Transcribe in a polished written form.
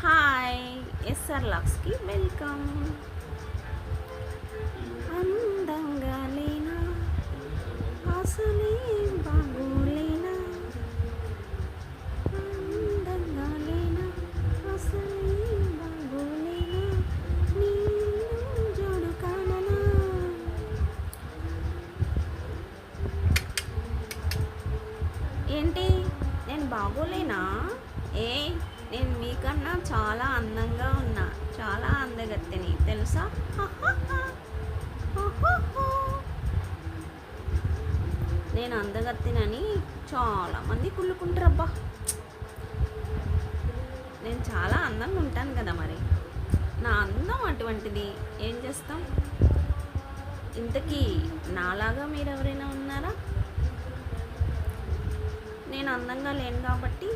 Hi SR లాక్స్కి welcome. అందంగా లేనా, అసలే బాగోలేనా, అందంగా లేనా, అసలే బాగోలేనా, నీలో జోడు కాననా. ఏంటి నేను బాగోలేనా? ఏ నేను మీకన్నా చాలా అందంగా ఉన్నా, చాలా అందగత్తెని తెలుసా? నేను అందగత్తెనని చాలామంది కుళ్ళుకుంటారబ్బా. నేను చాలా అందంగా ఉంటాను కదా, మరి నా అందం అటువంటిది. ఏం చేస్తాం? ఇంతకీ నాలాగా మీరు ఎవరైనా ఉన్నారా? నేను అందంగా లేను కాబట్టి